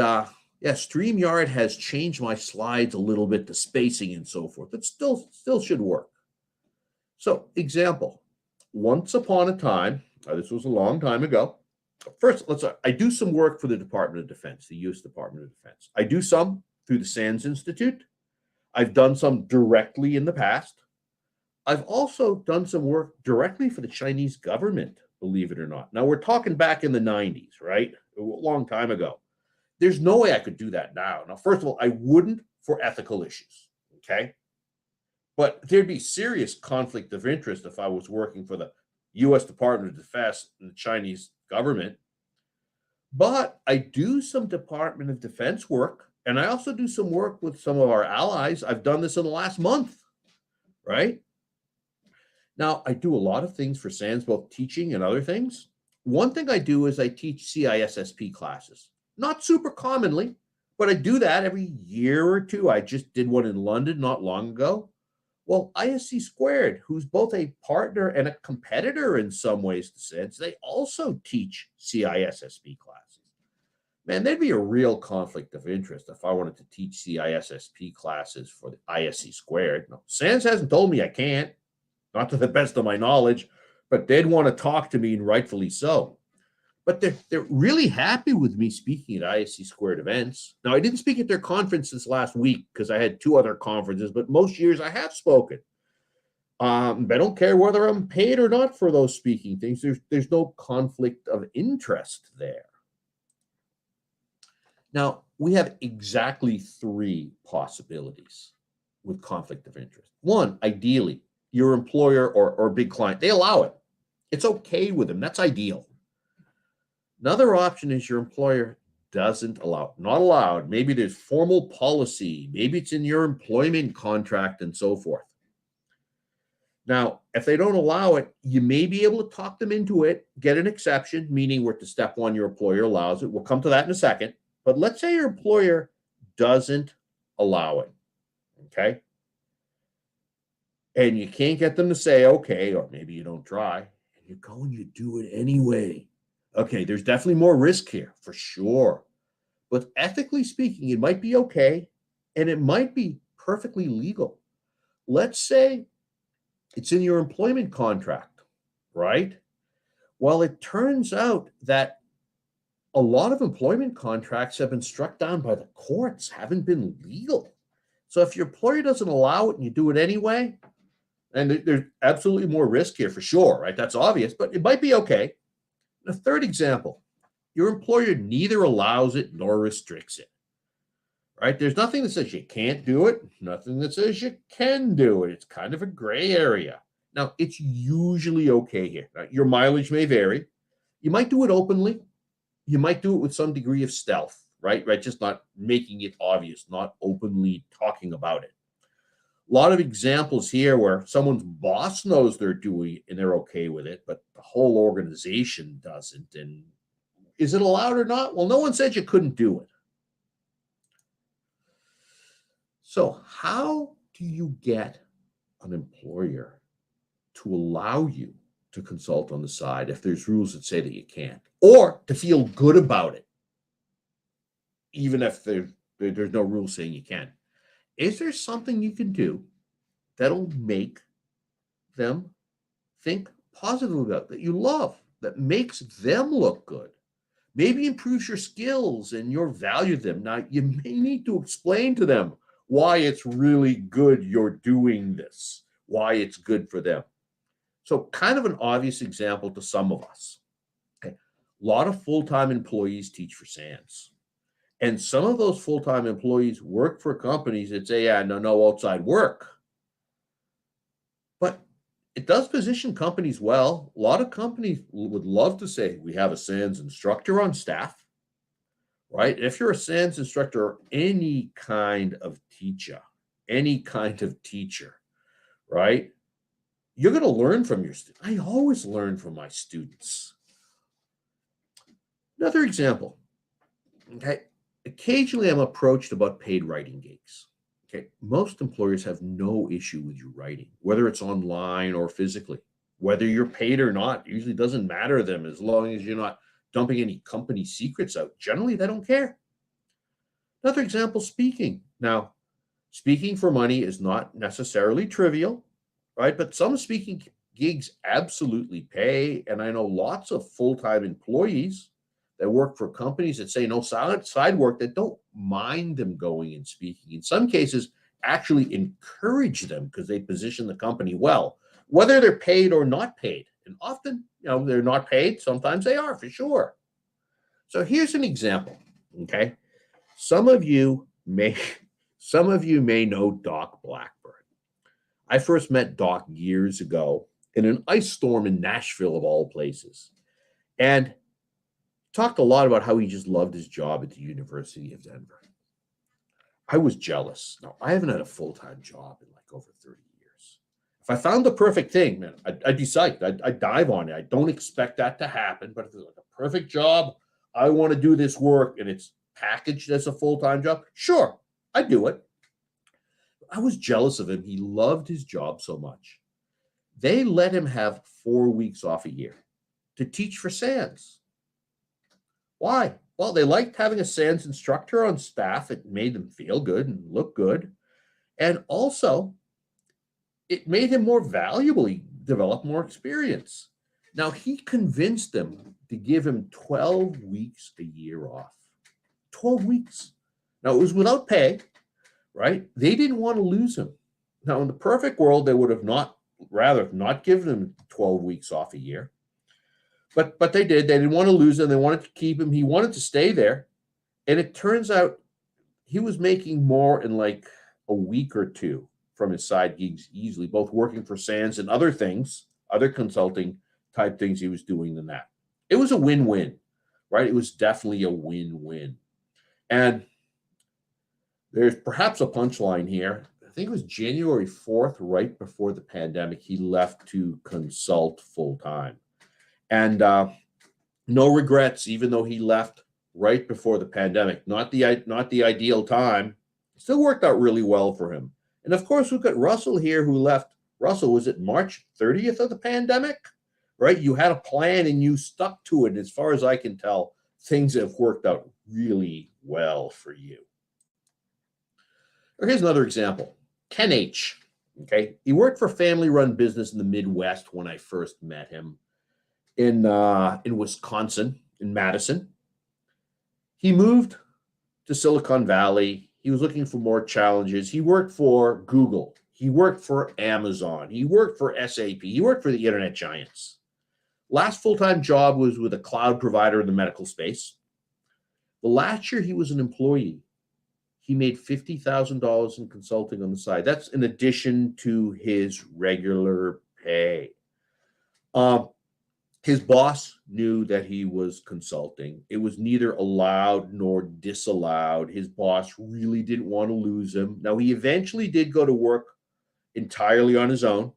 S1: StreamYard has changed my slides a little bit, the spacing and so forth. It still should work. So, example, once upon a time, this was a long time ago. First, I do some work for the Department of Defense, the U.S. Department of Defense. I do some through the SANS Institute. I've done some directly in the past. I've also done some work directly for the Chinese government, believe it or not. Now, we're talking back in the 90s, right? A long time ago. There's no way I could do that now. Now, first of all, I wouldn't for ethical issues, okay? But there'd be serious conflict of interest if I was working for the U.S. Department of Defense and the Chinese government. But I do some Department of Defense work, and I also do some work with some of our allies. I've done this in the last month, right? Now, I do a lot of things for SANS, both teaching and other things. One thing I do is I teach CISSP classes. Not super commonly, but I do that every year or two. I just did one in London not long ago. Well, ISC Squared, who's both a partner and a competitor in some ways to SANS, they also teach CISSP classes. Man, there'd be a real conflict of interest if I wanted to teach CISSP classes for the ISC Squared. No, SANS hasn't told me I can't, not to the best of my knowledge, but they'd want to talk to me, and rightfully so. But they're really happy with me speaking at ISC Squared events. Now, I didn't speak at their conference this last week because I had 2 other conferences, but most years I have spoken. I don't care whether I'm paid or not for those speaking things. There's no conflict of interest there. Now, we have exactly 3 possibilities with conflict of interest. One, ideally, your employer or big client, they allow it. It's okay with them. That's ideal. Another option is your employer doesn't allow, not allowed. Maybe there's formal policy. Maybe it's in your employment contract and so forth. Now, if they don't allow it, you may be able to talk them into it, get an exception, meaning we're to step 1, your employer allows it. We'll come to that in a second. But let's say your employer doesn't allow it, okay? And you can't get them to say, okay, or maybe you don't try, and you go and you do it anyway. Okay, there's definitely more risk here, for sure. But ethically speaking, it might be okay, and it might be perfectly legal. Let's say it's in your employment contract, right? Well, it turns out that a lot of employment contracts have been struck down by the courts, haven't been legal. So if your employer doesn't allow it and you do it anyway, and there's absolutely more risk here for sure, right? That's obvious, but it might be okay. A third example, your employer neither allows it nor restricts it, right? There's nothing that says you can't do it, nothing that says you can do it. It's kind of a gray area. Now, it's usually okay here. Now, your mileage may vary. You might do it openly. You might do it with some degree of stealth, right? Just not making it obvious, not openly talking about it. A lot of examples here where someone's boss knows they're doing it and they're okay with it, but the whole organization doesn't. And is it allowed or not? Well, no one said you couldn't do it. So how do you get an employer to allow you to consult on the side if there's rules that say that you can't, or to feel good about it, even if there's no rule saying you can? Is there something you can do that'll make them think positively about that you love, that makes them look good, maybe improves your skills and your value to them? Now, you may need to explain to them why it's really good you're doing this, why it's good for them. So kind of an obvious example to some of us. Okay. A lot of full-time employees teach for SANS. And some of those full-time employees work for companies that say, yeah, no outside work. But it does position companies well. A lot of companies would love to say, we have a SANS instructor on staff, right? If you're a SANS instructor or any kind of teacher, right? You're going to learn from your students. I always learn from my students. Another example, okay? Occasionally I'm approached about paid writing gigs. Okay, most employers have no issue with you writing, whether it's online or physically. Whether you're paid or not usually doesn't matter to them as long as you're not dumping any company secrets out. Generally, they don't care. Another example, speaking. Now, speaking for money is not necessarily trivial, right? But some speaking gigs absolutely pay. And I know lots of full-time employees that work for companies that say no side work that don't mind them going and speaking. In some cases, actually encourage them because they position the company well, whether they're paid or not paid. And often, they're not paid. Sometimes they are, for sure. So here's an example. Okay. Some of you may know Doc Blackburn. I first met Doc years ago in an ice storm in Nashville, of all places, and talked a lot about how he just loved his job at the University of Denver. I was jealous. Now, I haven't had a full-time job in like over 30 years. If I found the perfect thing, man, I'd be psyched. I'd dive on it. I don't expect that to happen, but if it's like a perfect job, I want to do this work, and it's packaged as a full-time job, sure, I'd do it. I was jealous of him. He loved his job so much. They let him have 4 weeks off a year to teach for SANS. Why? Well, they liked having a SANS instructor on staff. It made them feel good and look good. And also, it made him more valuable. He developed more experience. Now, he convinced them to give him 12 weeks a year off. 12 weeks. Now, it was without pay, right? They didn't want to lose him. Now, in the perfect world, they would have not given him 12 weeks off a year. But they did. They didn't want to lose him. They wanted to keep him. He wanted to stay there. And it turns out he was making more in like a week or two from his side gigs easily, both working for SANS and other things, other consulting type things he was doing than that. It was a win-win, right? It was definitely a win-win. And there's perhaps a punchline here. I think it was January 4th, right before the pandemic, he left to consult full-time. And no regrets, even though he left right before the pandemic. Not the ideal time. It still worked out really well for him. And of course, we've got Russell here who left. Russell, was it March 30th of the pandemic? Right? You had a plan and you stuck to it. And as far as I can tell, things have worked out really well for you. Here's another example. Ken H. Okay. He worked for a family-run business in the Midwest when I first met him in Wisconsin, in Madison. He moved to Silicon Valley. He was looking for more challenges. He worked for Google. He worked for Amazon. He worked for SAP. He worked for the internet giants. Last full-time job was with a cloud provider in the medical space. The last year he was an employee, he made $50,000 in consulting on the side. That's in addition to his regular pay. His boss knew that he was consulting. It was neither allowed nor disallowed. His boss really didn't want to lose him. Now, he eventually did go to work entirely on his own.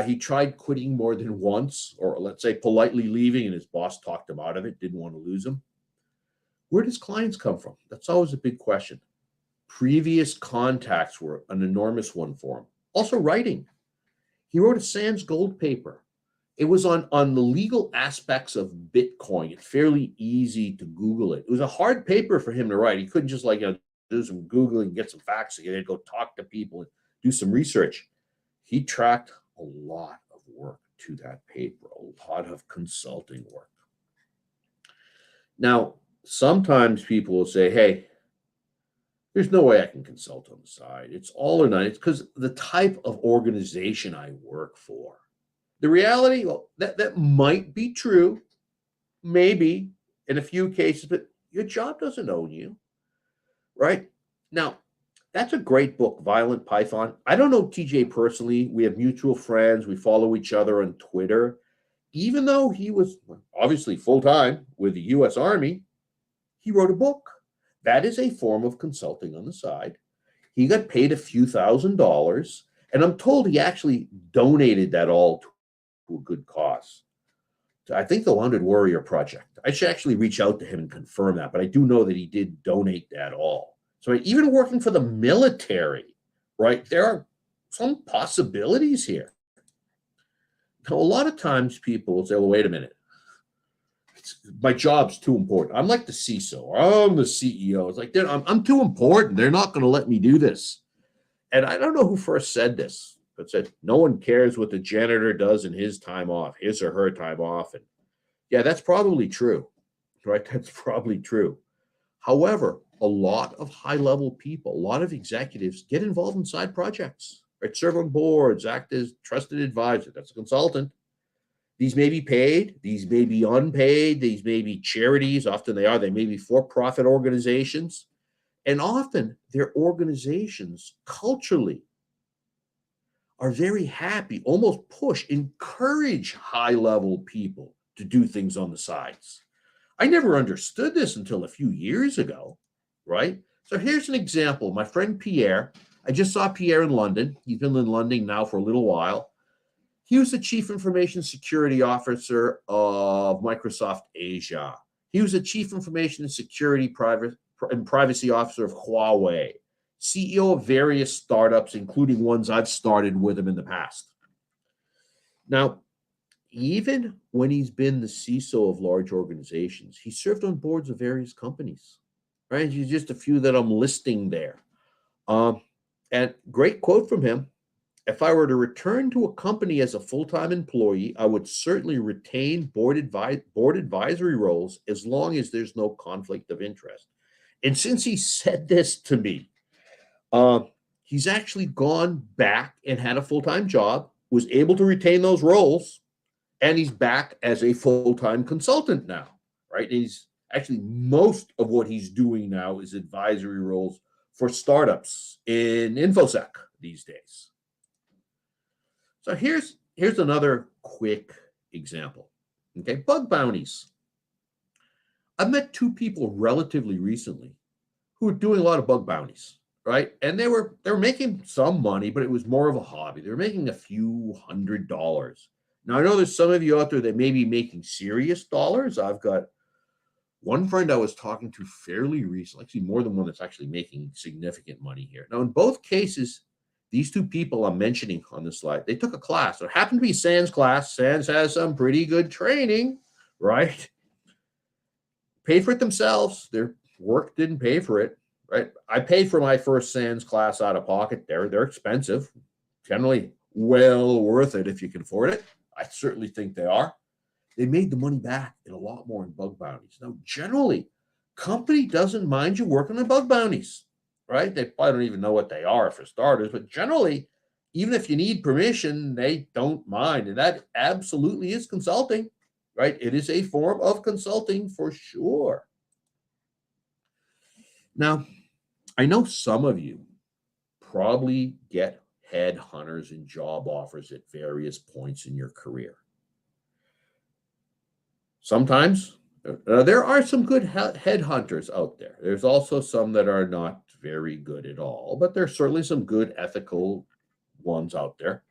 S1: He tried quitting more than once, or let's say politely leaving, and his boss talked him out of it, didn't want to lose him. Where does clients come from? That's always a big question. Previous contacts were an enormous one for him. Also writing. He wrote a SANS Gold paper. It was on the legal aspects of Bitcoin. It's fairly easy to Google it. It was a hard paper for him to write. He couldn't just do some Googling, get some facts, and then go talk to people and do some research. He tracked a lot of work to that paper, a lot of consulting work. Now, sometimes people will say, hey, there's no way I can consult on the side. It's all or nothing. It's because the type of organization I work for. The reality, well, that might be true, maybe in a few cases, but your job doesn't own you, right? Now, that's a great book, Violent Python. I don't know TJ personally. We have mutual friends. We follow each other on Twitter. Even though he was obviously full-time with the U.S. Army, he wrote a book. That is a form of consulting on the side. He got paid a few $1,000s, and I'm told he actually donated that all to a good cause. I think the Wounded Warrior Project. I should actually reach out to him and confirm that, but I do know that he did donate that all. So even working for the military, right, there are some possibilities here. Now, a lot of times people will say, well, wait a minute. My job's too important. I'm like the CISO, or I'm the CEO. It's like, I'm too important. They're not going to let me do this. And I don't know who first said this. but said no one cares what the janitor does in his time off, his or her time off. And yeah, that's probably true, right? That's probably true. However, a lot of high level people, a lot of executives get involved in side projects, right? Serve on boards, act as trusted advisor. That's a consultant. These may be paid, these may be unpaid, these may be charities. Often they are, they may be for profit organizations. And often their organizations culturally are very happy, almost push, encourage high level people to do things on the sides. I never understood this until a few years ago, right? So here's an example. My friend Pierre, I just saw Pierre in London. He's been in London now for a little while. He was the Chief Information Security Officer of Microsoft Asia. He was the Chief Information and Security and Privacy Officer of Huawei, CEO of various startups, including ones I've started with him in the past. Now, even when he's been the CISO of large organizations, he served on boards of various companies, right? He's just a few that I'm listing there. And great quote from him. If I were to return to a company as a full-time employee, I would certainly retain board advisory roles as long as there's no conflict of interest. And since he said this to me, he's actually gone back and had a full-time job, was able to retain those roles, and he's back as a full-time consultant now, right? And he's actually, most of what he's doing now is advisory roles for startups in Infosec these days. So here's another quick example. Okay, bug bounties. I've met two people relatively recently who were doing a lot of bug bounties, right? And they were making some money, but it was more of a hobby. They were making a few $100s. Now I know there's some of you out there that may be making serious dollars. I've got one friend I was talking to fairly recently, actually more than one that's actually making significant money here. Now in both cases, these two people I'm mentioning on this slide, they took a class. It happened to be SANS class. SANS has some pretty good training, right? Paid for it themselves. Their work didn't pay for it, right? I paid for my first SANS class out of pocket. They're expensive, generally well worth it if you can afford it. I certainly think they are. They made the money back and a lot more in bug bounties. Now, generally, company doesn't mind you working on bug bounties, right? They probably don't even know what they are for starters, but generally, even if you need permission, they don't mind. And that absolutely is consulting, right? It is a form of consulting for sure. Now, I know some of you probably get headhunters and job offers at various points in your career. Sometimes there are some good headhunters out there. There's also some that are not very good at all, but there's certainly some good ethical ones out there.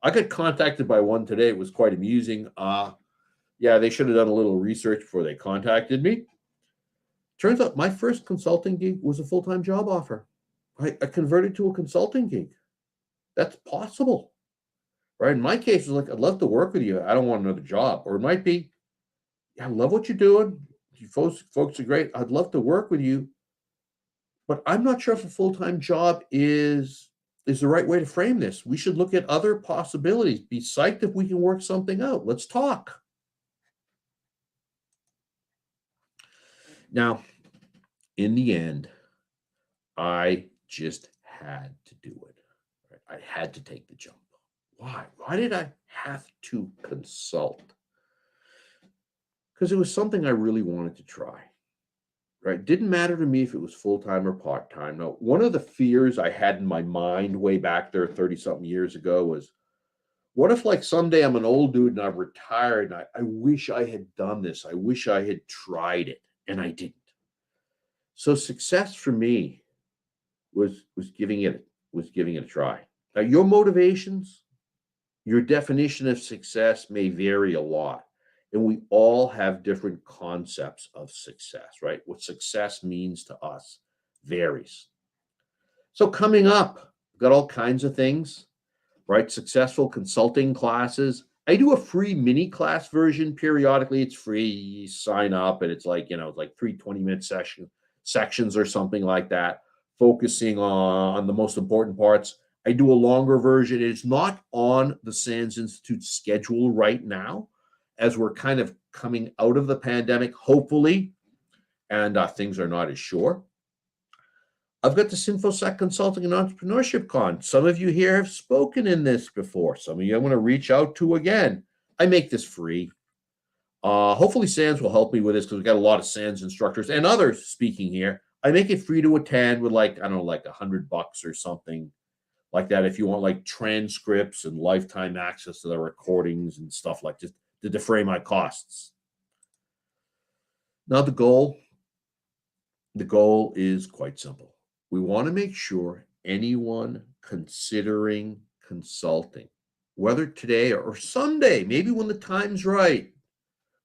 S1: I got contacted by one today. It was quite amusing. Yeah, they should have done a little research before they contacted me. Turns out my first consulting gig was a full-time job offer. I converted to a consulting gig. That's possible, right? In my case, it's like, I'd love to work with you. I don't want another job. Or it might be, I love what you're doing. You folks are great. I'd love to work with you, but I'm not sure if a full-time job is the right way to frame this. We should look at other possibilities. Be psyched if we can work something out. Let's talk. Now, in the end, I just had to do it. I had to take the jump. Why? Why did I have to consult? Because it was something I really wanted to try, right? It didn't matter to me if it was full-time or part-time. Now, one of the fears I had in my mind way back there 30-something years ago was, what if like someday I'm an old dude and I've retired and I wish I had done this. I wish I had tried it and I didn't. So success for me was giving it a try. Now, your motivations, your definition of success may vary a lot. And we all have different concepts of success, right? What success means to us varies. So coming up, we've got all kinds of things, right? Successful consulting classes. I do a free mini class version periodically. It's free. You sign up and it's like, it's like 3 20-minute sections or something like that, focusing on the most important parts. I do a longer version. It's not on the SANS Institute schedule right now, as we're kind of coming out of the pandemic, hopefully, and things are not as sure. I've got this Infosec Consulting and Entrepreneurship Con. Some of you here have spoken in this before. Some of you I'm going to reach out to again. I make this free. Hopefully SANS will help me with this because we've got a lot of SANS instructors and others speaking here. I make it free to attend with like, I don't know, like $100 or something like that. If you want like transcripts and lifetime access to the recordings and stuff like this to defray my costs. Now the goal is quite simple. We want to make sure anyone considering consulting, whether today or someday, maybe when the time's right,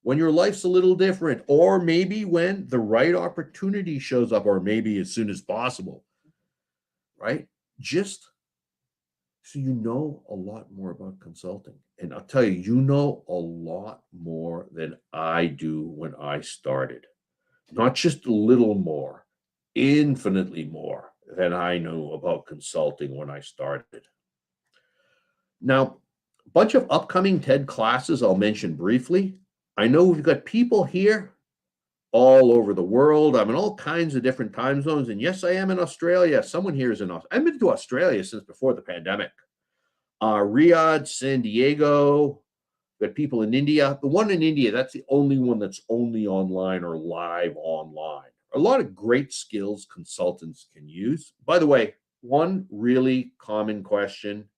S1: when your life's a little different, or maybe when the right opportunity shows up, or maybe as soon as possible, right? Just so you know a lot more about consulting. And I'll tell you, you know a lot more than I do when I started. Not just a little more, infinitely more than I knew about consulting when I started. Now, a bunch of upcoming TED classes I'll mention briefly. I know we've got people here all over the world. I'm in all kinds of different time zones. And yes, I am in Australia. Someone here is in Australia. I've been to Australia since before the pandemic. Riyadh, San Diego, got people in India. The one in India, that's the only one that's only online or live online. A lot of great skills consultants can use. By the way, one really common question: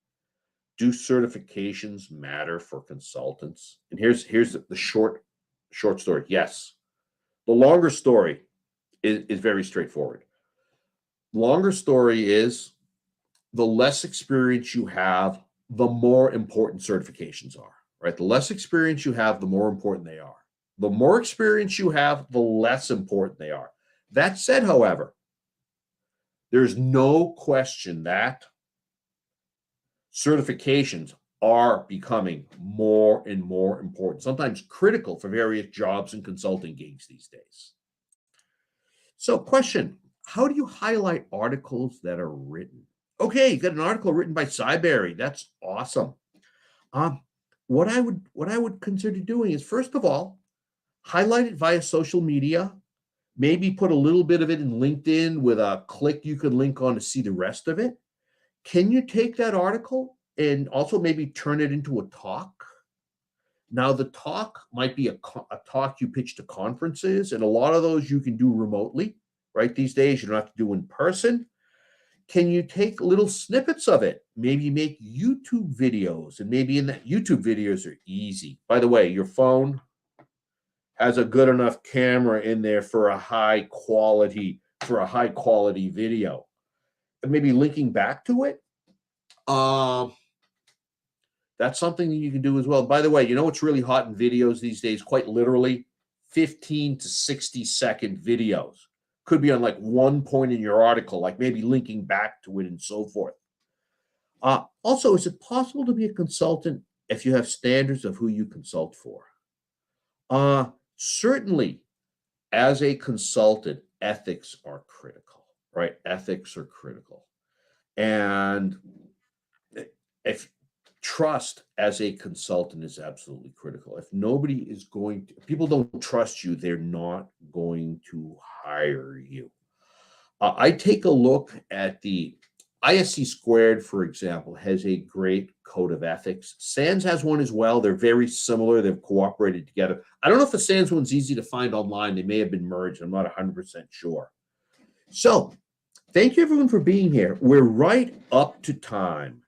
S1: do certifications matter for consultants? And here's the short story. Yes. The longer story is very straightforward. Longer story is the less experience you have, the more important certifications are, right? The less experience you have, the more important they are. The more experience you have, the less important they are. That said, however, there's no question that certifications are becoming more and more important, sometimes critical for various jobs and consulting gigs these days. So, question: how do you highlight articles that are written? Okay, you got an article written by Cyberry. That's awesome. What I would consider doing is, first of all, highlight it via social media. Maybe put a little bit of it in LinkedIn with a click you can link on to see the rest of it. Can you take that article and also maybe turn it into a talk? Now, the talk might be a talk you pitch to conferences, and a lot of those you can do remotely, right? These days, you don't have to do in person. Can you take little snippets of it? Maybe make YouTube videos, and maybe in that YouTube videos are easy. By the way, your phone has a good enough camera in there for a high quality video. And maybe linking back to it. That's something that you can do as well. By the way, you know what's really hot in videos these days? Quite literally, 15 to 60-second videos. Could be on like one point in your article, like maybe linking back to it and so forth. Also, is it possible to be a consultant if you have standards of who you consult for? Certainly, as a consultant, ethics are critical, right? Ethics are critical. And if trust as a consultant is absolutely critical. If nobody is going to, people don't trust you, they're not going to hire you. I take a look at the ISC Squared, for example, has a great code of ethics. SANS has one as well. They're very similar. They've cooperated together. I don't know if the SANS one's easy to find online. They may have been merged. I'm not 100% sure. So thank you, everyone, for being here. We're right up to time.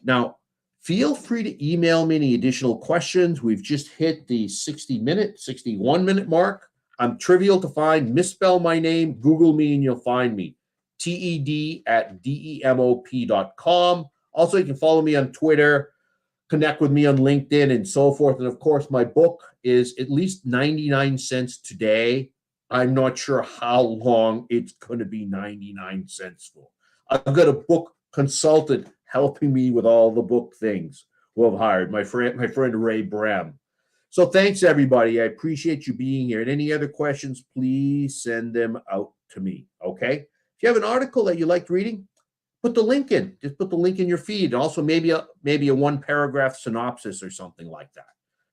S1: Now, feel free to email me any additional questions. We've just hit the 61-minute mark. I'm trivial to find. Misspell my name, Google me, and you'll find me. TED@DEMOP.com. Also, you can follow me on Twitter, connect with me on LinkedIn, and so forth. And of course, my book is at least 99 cents today. I'm not sure how long it's going to be 99 cents for. I've got a book consultant helping me with all the book things who I've hired, my friend Ray Brem. So thanks, everybody. I appreciate you being here. And any other questions, please send them out to me, okay? If you have an article that you liked reading, put the link in. Just put the link in your feed. And also maybe a one paragraph synopsis or something like that,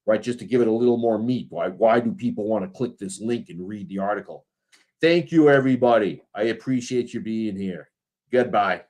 S1: right? Just to give it a little more meat. Why do people want to click this link and read the article? Thank you, everybody. I appreciate you being here. Goodbye.